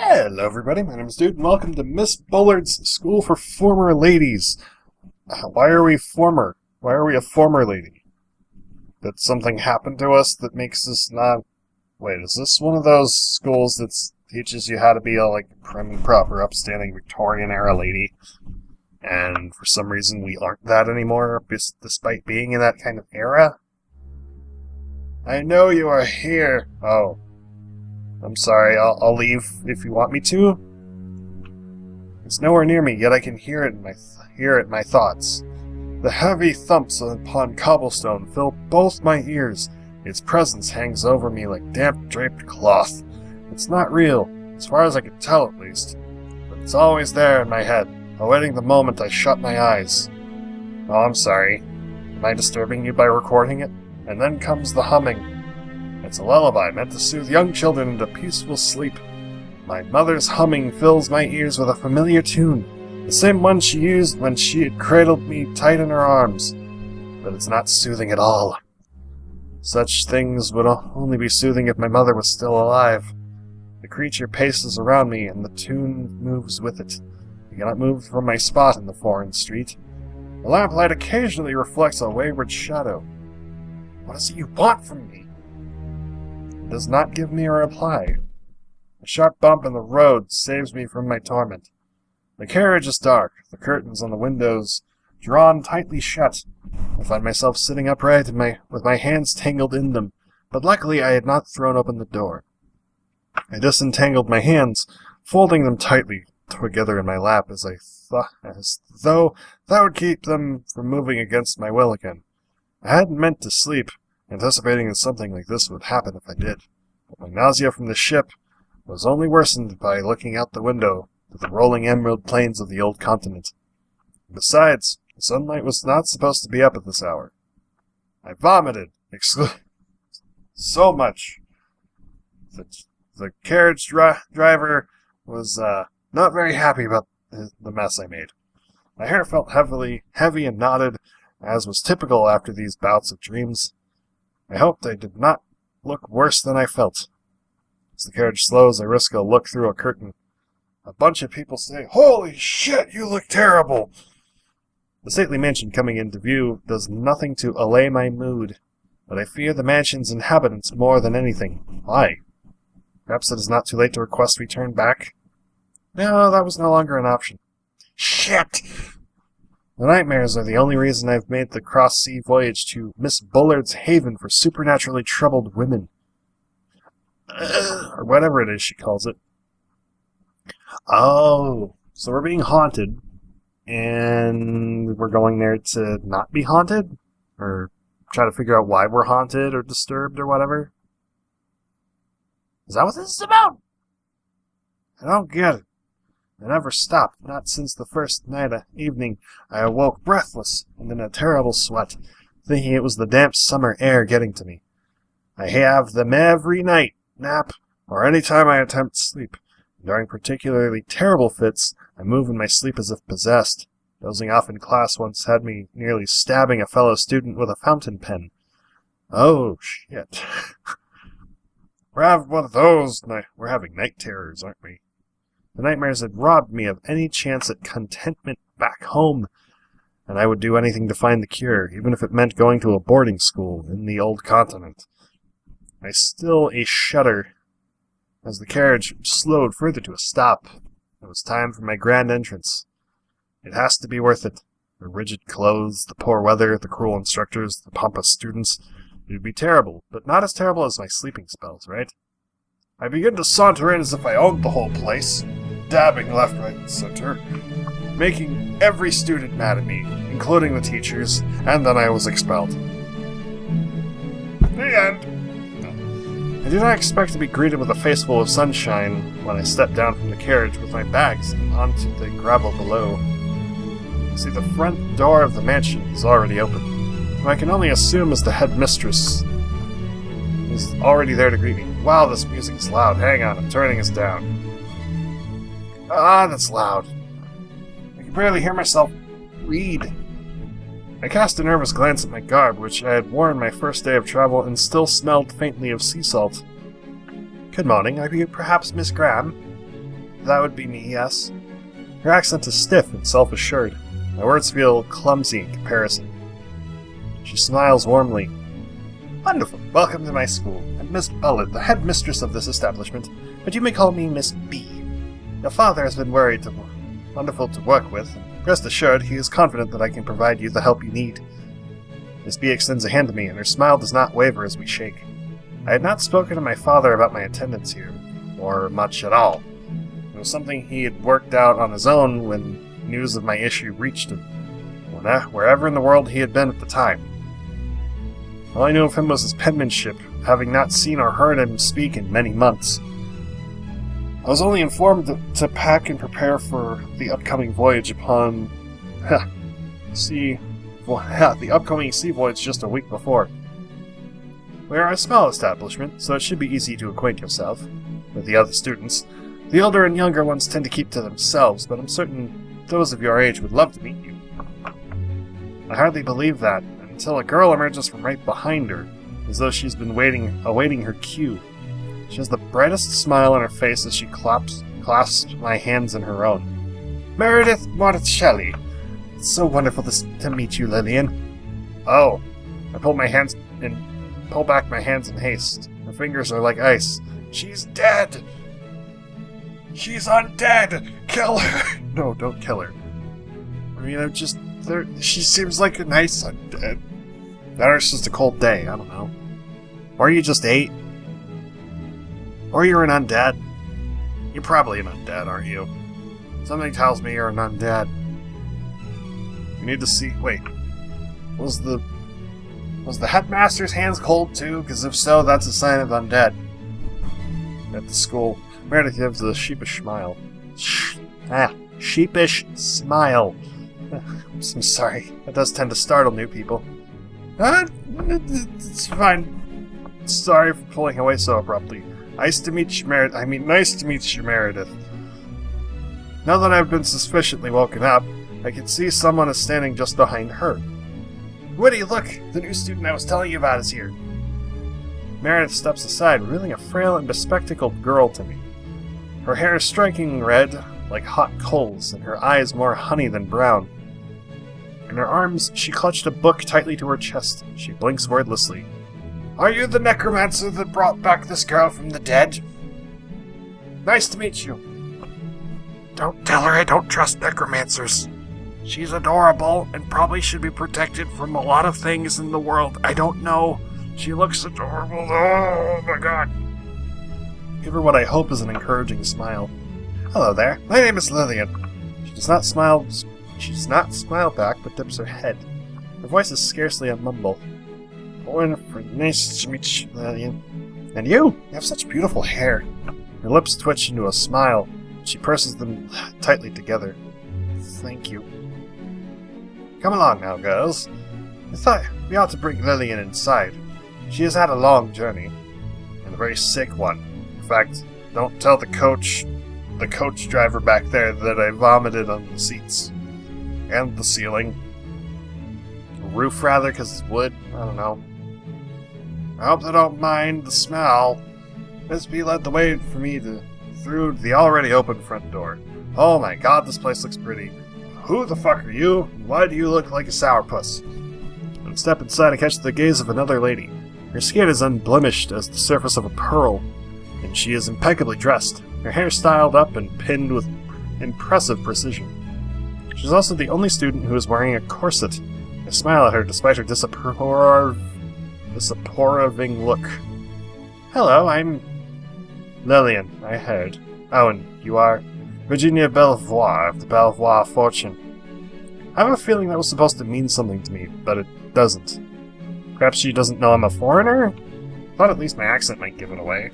Hello everybody, my name is Dude, and welcome to Miss Bullard's School for Former Ladies. Why are we former? Why are we a former lady? Did something happen to us that makes us not... Wait, is this one of those schools that teaches you how to be a, prim and proper, upstanding Victorian-era lady? And for some reason we aren't that anymore, despite being in that kind of era? I know you are here. Oh. I'm sorry, I'll leave if you want me to. It's nowhere near me, yet I can hear it in my thoughts. The heavy thumps upon cobblestone fill both my ears. Its presence hangs over me like damp draped cloth. It's not real, as far as I can tell at least, but it's always there in my head, awaiting the moment I shut my eyes. Oh, I'm sorry. Am I disturbing you by recording it? And then comes the humming. It's a lullaby meant to soothe young children into peaceful sleep. My mother's humming fills my ears with a familiar tune, the same one she used when she had cradled me tight in her arms. But it's not soothing at all. Such things would only be soothing if my mother was still alive. The creature paces around me, and the tune moves with it. I cannot move from my spot in the foreign street. The lamplight occasionally reflects a wayward shadow. What is it you want from me? It does not give me a reply. A sharp bump in the road saves me from my torment. The carriage is dark, the curtains on the windows drawn tightly shut. I find myself sitting upright with my hands tangled in them, but luckily I had not thrown open the door. I disentangled my hands, folding them tightly together in my lap as though that would keep them from moving against my will again. I hadn't meant to sleep, anticipating that something like this would happen if I did, but my nausea from the ship was only worsened by looking out the window to the rolling emerald plains of the old continent. Besides, the sunlight was not supposed to be up at this hour. I vomited, so much. The carriage driver was not very happy about the mess I made. My hair felt heavy and knotted, as was typical after these bouts of dreams. I hoped I did not look worse than I felt. As the carriage slows, I risk a look through a curtain. A bunch of people say, "Holy shit, you look terrible!" The stately mansion coming into view does nothing to allay my mood, but I fear the mansion's inhabitants more than anything. Why? Perhaps it is not too late to request we turn back? No, that was no longer an option. Shit! The nightmares are the only reason I've made the cross-sea voyage to Miss Bullard's haven for supernaturally troubled women. Or whatever it is she calls it. Oh, so we're being haunted, and we're going there to not be haunted? Or try to figure out why we're haunted or disturbed or whatever? Is that what this is about? I don't get it. I never stopped, not since the first evening I awoke breathless and in a terrible sweat, thinking it was the damp summer air getting to me. I have them every night, nap, or any time I attempt sleep. During particularly terrible fits, I move in my sleep as if possessed. Dozing off in class once had me nearly stabbing a fellow student with a fountain pen. Oh, shit. We're having one of those. We're having night terrors, aren't we? The nightmares had robbed me of any chance at contentment back home, and I would do anything to find the cure, even if it meant going to a boarding school in the old continent. I still a shudder as the carriage slowed further to a stop. It was time for my grand entrance. It has to be worth it. The rigid clothes, the poor weather, the cruel instructors, the pompous students. It would be terrible, but not as terrible as my sleeping spells, right? I begin to saunter in as if I owned the whole place, dabbing left, right, and center, making every student mad at me, including the teachers, and then I was expelled. The end. I did not expect to be greeted with a face full of sunshine when I stepped down from the carriage with my bags onto the gravel below. See, the front door of the mansion is already open, who I can only assume is the headmistress is already there to greet me. Wow, this music is loud. Hang on, I'm turning this down. Ah, that's loud. I can barely hear myself read. I cast a nervous glance at my garb, which I had worn my first day of travel and still smelled faintly of sea salt. Good morning, are you perhaps Miss Graham? that would be me, yes. Her accent is stiff and self-assured. My words feel clumsy in comparison. She smiles warmly. Wonderful. Welcome to my school. I'm Miss Bullard, the head mistress of this establishment, but you may call me Miss B. Your father has been wonderful to work with, and rest assured he is confident that I can provide you the help you need. Miss B extends a hand to me, and her smile does not waver as we shake. I had not spoken to my father about my attendance here, or much at all. It was something he had worked out on his own when news of my issue reached him, wherever in the world he had been at the time. All I knew of him was his penmanship, having not seen or heard him speak in many months. I was only informed to pack and prepare for the upcoming voyage upon the upcoming sea voyage just a week before. We are a small establishment, so it should be easy to acquaint yourself with the other students. The older and younger ones tend to keep to themselves, but I'm certain those of your age would love to meet you. I hardly believed that, until a girl emerges from right behind her, as though she's been awaiting her cue. She has the brightest smile on her face as she clasps my hands in her own. Meredith Monticelli. It's so wonderful to meet you, Lillian. Oh. I pull back my hands in haste. Her fingers are like ice. She's dead! She's undead! Kill her! No, don't kill her. I mean, she seems like a nice undead. That or it's just a cold day, I don't know. Or you just ate. Or you're an undead. You're probably an undead, aren't you? Something tells me you're an undead. We need to see... Wait. Was the headmaster's hands cold too? Because if so, that's a sign of undead. At the school, Meredith gives a sheepish smile. Sheepish smile. I'm sorry. That does tend to startle new people. It's fine. Sorry for pulling away so abruptly. Nice to meet you, Meredith. Now that I've been sufficiently woken up, I can see someone is standing just behind her. Woody, look! The new student I was telling you about is here. Meredith steps aside, revealing a frail and bespectacled girl to me. Her hair is striking red, like hot coals, and her eyes more honey than brown. In her arms, she clutched a book tightly to her chest. She blinks wordlessly. Are you the necromancer that brought back this girl from the dead? Nice to meet you. Don't tell her I don't trust necromancers. She's adorable and probably should be protected from a lot of things in the world. I don't know. She looks adorable. Oh my god. Give her what I hope is an encouraging smile. Hello there. My name is Lillian. She does not smile back, but dips her head. Her voice is scarcely a mumble. Wonderful. Nice to meet you, Lillian. And you have such beautiful hair. Her lips twitch into a smile. She purses them tightly together. Thank you. Come along now, girls. I thought we ought to bring Lillian inside. She has had a long journey, and a very sick one. In fact, don't tell the coach driver back there that I vomited on the seats. And the ceiling. The roof, rather, because it's wood. I don't know. I hope they don't mind the smell. Miss B led the way for me through the already open front door. Oh my god, this place looks pretty. Who the fuck are you? Why do you look like a sourpuss? When I step inside, I catch the gaze of another lady. Her skin is unblemished as the surface of a pearl, and she is impeccably dressed, her hair styled up and pinned with impressive precision. She's also the only student who is wearing a corset. I smile at her despite her disapproving look. Hello, I'm Lillian, I heard. Oh, and you are Virginia Belvoir of the Belvoir fortune. I have a feeling that was supposed to mean something to me, but it doesn't. Perhaps she doesn't know I'm a foreigner? Thought at least my accent might give it away.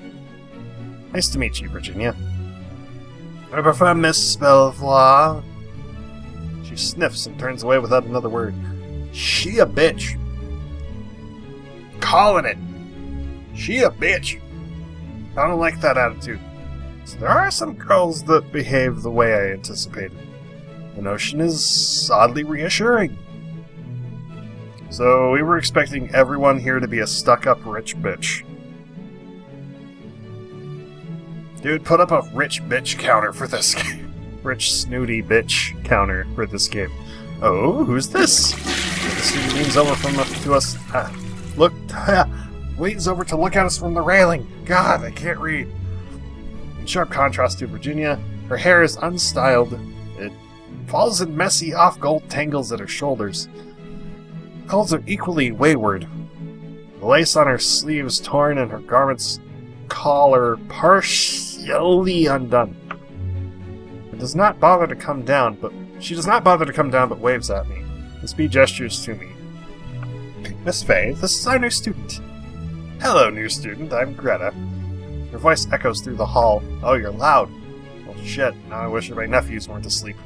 Nice to meet you, Virginia. I prefer Miss Belvoir. She sniffs and turns away without another word. She a bitch. Calling it. She a bitch. I don't like that attitude. So there are some girls that behave the way I anticipated. The notion is oddly reassuring. So we were expecting everyone here to be a stuck-up rich bitch. Dude, put up a rich bitch counter for this game. Rich snooty bitch counter for this game. Oh, who's this? The student leans over to us. Leans over to look at us from the railing. God, I can't read. In sharp contrast to Virginia, her hair is unstyled. It falls in messy off-gold tangles at her shoulders. Calls are equally wayward. The lace on her sleeves torn and her garment's collar partially undone. She does not bother to come down, but waves at me. Miss B gestures to me. Miss Fay, this is our new student. Hello, new student. I'm Greta. Her voice echoes through the hall. Oh, you're loud. Well, shit. Now I wish my nephews weren't asleep.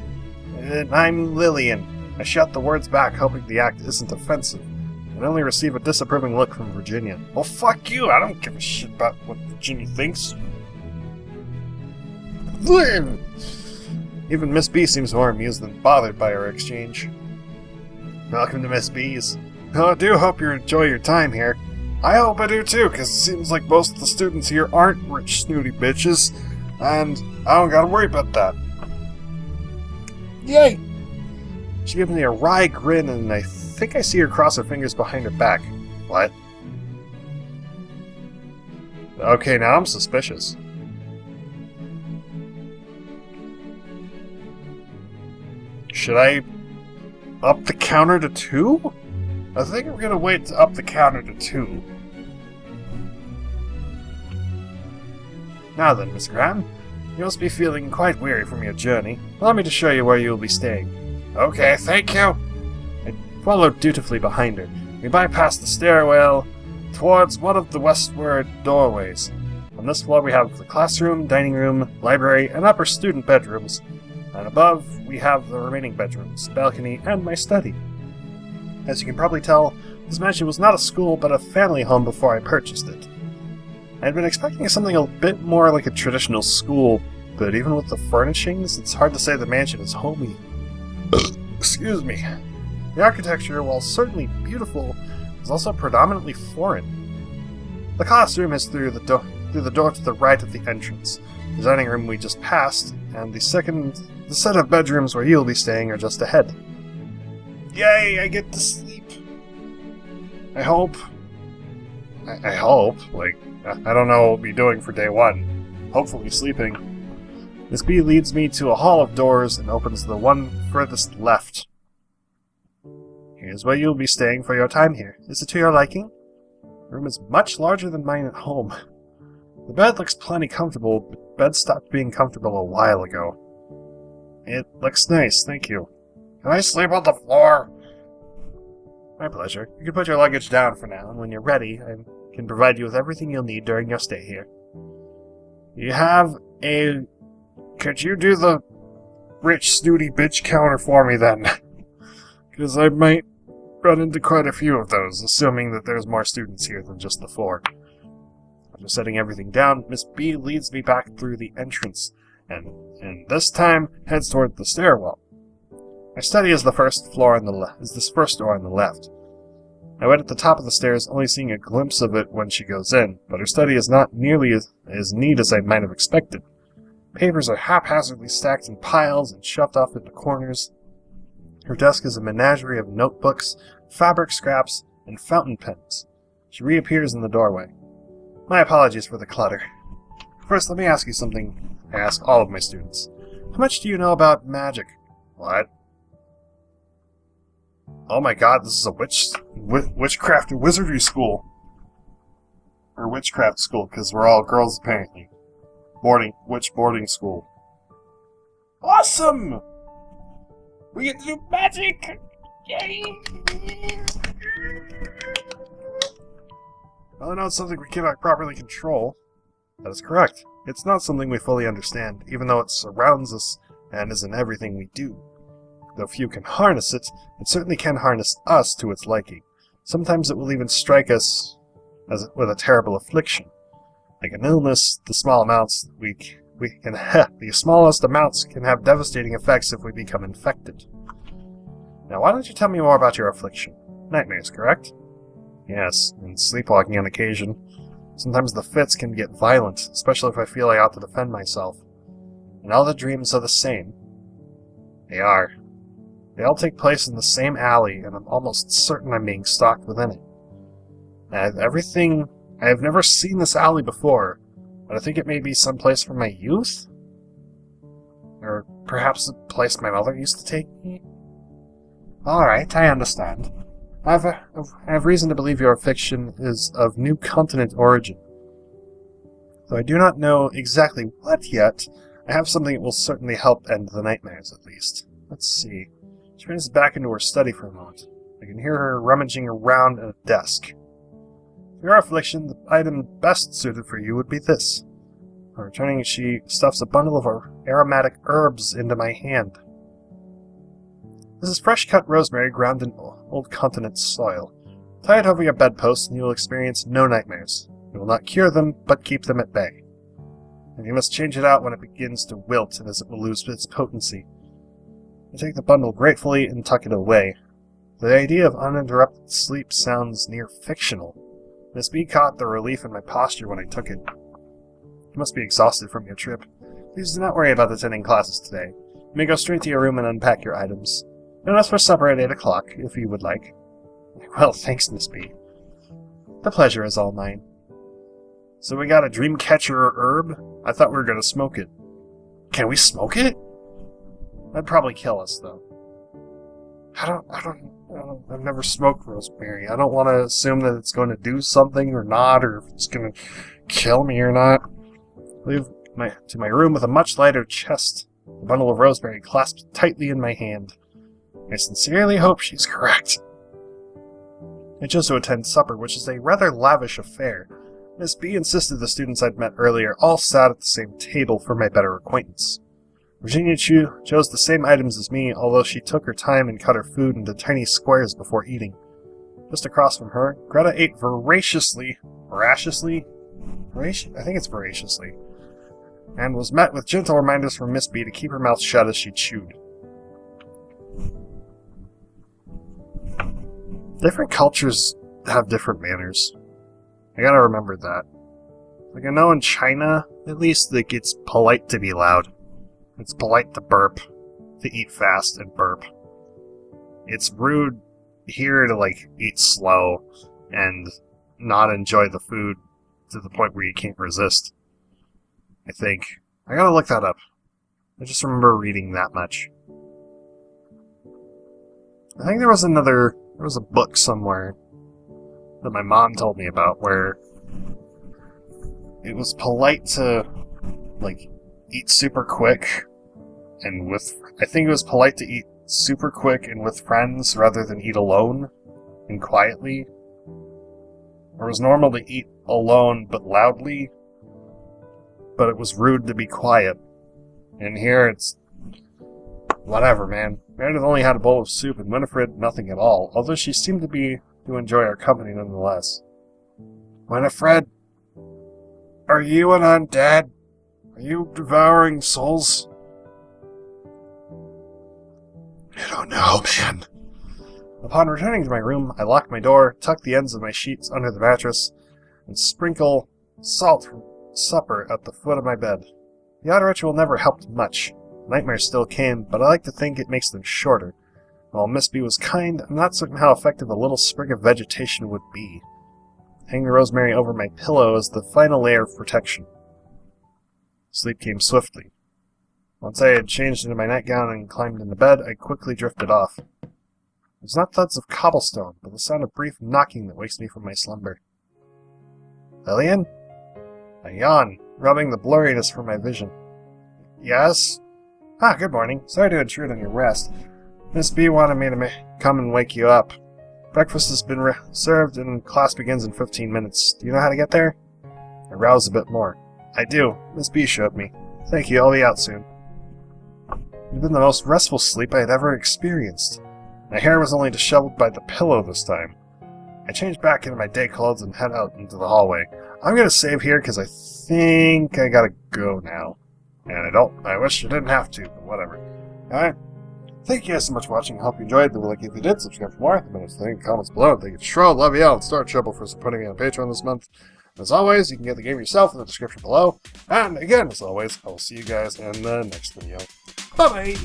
And I'm Lillian. I shout the words back, hoping the act isn't offensive, and only receive a disapproving look from Virginia. Well, fuck you. I don't give a shit about what Virginia thinks. Even Miss B seems more amused than bothered by our exchange. Welcome to Miss B's. Oh, I do hope you enjoy your time here. I hope I do too, because it seems like most of the students here aren't rich snooty bitches, and I don't gotta worry about that. Yay! She gives me a wry grin, and I think I see her cross her fingers behind her back. What? Okay, now I'm suspicious. Should I up the counter to 2? I think I'm gonna wait to up the counter to 2. Now then, Miss Graham, you must be feeling quite weary from your journey. Allow me to show you where you will be staying. Okay, thank you. I followed dutifully behind her. We bypassed the stairwell towards one of the westward doorways. On this floor we have the classroom, dining room, library, and upper student bedrooms. And above, we have the remaining bedrooms, balcony, and my study. As you can probably tell, this mansion was not a school, but a family home before I purchased it. I had been expecting something a bit more like a traditional school, but even with the furnishings, it's hard to say the mansion is homey. Excuse me. The architecture, while certainly beautiful, is also predominantly foreign. The classroom is through the door to the right of the entrance. The dining room we just passed, and the set of bedrooms where you'll be staying are just ahead. Yay, I get to sleep. I hope. I don't know what we'll be doing for day 1. Hopefully sleeping. Miss B leads me to a hall of doors and opens the one furthest left. Here's where you'll be staying for your time here. Is it to your liking? The room is much larger than mine at home. The bed looks plenty comfortable, but bed stopped being comfortable a while ago. It looks nice, thank you. Can I sleep on the floor? My pleasure. You can put your luggage down for now, and when you're ready, I can provide you with everything you'll need during your stay here. Could you do the rich snooty bitch counter for me then? Because I might run into quite a few of those, assuming that there's more students here than just the 4. After setting everything down, Miss B leads me back through the entrance, and this time heads toward the stairwell. My study is the first door on the left. I wait at the top of the stairs, only seeing a glimpse of it when she goes in, but her study is not nearly as neat as I might have expected. Papers are haphazardly stacked in piles and shoved off into corners. Her desk is a menagerie of notebooks, fabric scraps, and fountain pens. She reappears in the doorway. My apologies for the clutter. First, let me ask you something I ask all of my students. How much do you know about magic? What? Oh my god, this is a witchcraft and wizardry school. Or witchcraft school, because we're all girls apparently. Witch boarding school. Awesome! We get to do magic! Yay! Well, I know it's something we cannot properly control. That is correct. It's not something we fully understand, even though it surrounds us and is in everything we do. Though few can harness it, it certainly can harness us to its liking. Sometimes it will even strike us with a terrible affliction. Like an illness, the smallest amounts can have devastating effects if we become infected. Now, why don't you tell me more about your affliction? Nightmares, correct? Yes, and sleepwalking on occasion. Sometimes the fits can get violent, especially if I feel I ought to defend myself. And all the dreams are the same. They are. They all take place in the same alley, and I'm almost certain I'm being stalked within it. I have never seen this alley before, but I think it may be someplace from my youth? Or perhaps a place my mother used to take me? Alright, I understand. I have reason to believe your fiction is of new continent origin. Though I do not know exactly what yet, I have something that will certainly help end the nightmares, at least. Let's see. She turns back into her study for a moment. I can hear her rummaging around at a desk. For your affliction, the item best suited for you would be this. On returning, she stuffs a bundle of aromatic herbs into my hand. This is fresh-cut rosemary ground in old continent soil. Tie it over your bedpost and you will experience no nightmares. You will not cure them, but keep them at bay. And you must change it out when it begins to wilt, and as it will lose its potency. I take the bundle gratefully and tuck it away. The idea of uninterrupted sleep sounds near fictional. Miss B caught the relief in my posture when I took it. You must be exhausted from your trip. Please do not worry about attending classes today. You may go straight to your room and unpack your items. Join us for supper at 8 o'clock, if you would like. Well, thanks, Miss B. The pleasure is all mine. So we got a dream-catcher herb? I thought we were going to smoke it. Can we smoke it? That'd probably kill us, though. I've never smoked rosemary. I don't want to assume that it's going to do something or not, or if it's going to kill me or not. I leave to my room with a much lighter chest, a bundle of rosemary clasped tightly in my hand. I sincerely hope she's correct. I chose to attend supper, which is a rather lavish affair. Miss B insisted the students I'd met earlier all sat at the same table for my better acquaintance. Virginia chose the same items as me, although she took her time and cut her food into tiny squares before eating. Just across from her, Greta ate voraciously, and was met with gentle reminders from Miss B to keep her mouth shut as she chewed. Different cultures have different manners. I gotta remember that. Like, I know in China, at least, like, it's polite to be loud. It's polite to burp, to eat fast and burp. It's rude here to, like, eat slow and not enjoy the food to the point where you can't resist. I think. I gotta look that up. I just remember reading that much. I think there was a book somewhere that my mom told me about where it was polite to, like, eat super quick and I think it was polite to eat super quick and with friends rather than eat alone and quietly. Or it was normal to eat alone but loudly, but it was rude to be quiet. And here it's whatever, man. Meredith only had a bowl of soup and Winifred nothing at all, although she seemed to enjoy our company nonetheless. Winifred, are you an undead? Are you devouring souls? I don't know, man. Upon returning to my room, I lock my door, tuck the ends of my sheets under the mattress, and sprinkle salt from supper at the foot of my bed. The odd ritual never helped much. Nightmares still came, but I like to think it makes them shorter. While Miss B was kind, I'm not certain how effective a little sprig of vegetation would be. Hang the rosemary over my pillow as the final layer of protection. Sleep came swiftly. Once I had changed into my nightgown and climbed into bed, I quickly drifted off. It was not thuds of cobblestone, but the sound of brief knocking that wakes me from my slumber. Lillian? I yawn, rubbing the blurriness from my vision. Yes? Ah, good morning. Sorry to intrude on your rest. Miss B wanted me to come and wake you up. Breakfast has been served and class begins in 15 minutes. Do you know how to get there? I rouse a bit more. I do. Miss B showed me. Thank you, I'll be out soon. It had been the most restful sleep I had ever experienced. My hair was only disheveled by the pillow this time. I changed back into my day clothes and head out into the hallway. I'm gonna save here because I think I gotta go now. And I wish I didn't have to, but whatever. Alright. Thank you guys so much for watching. I hope you enjoyed. Leave a like if you did. Subscribe for more. The comments below. Thank you, Shroud. Love you all. And Star Trouble for supporting me on Patreon this month. As always, you can get the game yourself in the description below. And again, as always, I will see you guys in the next video. Bye-bye!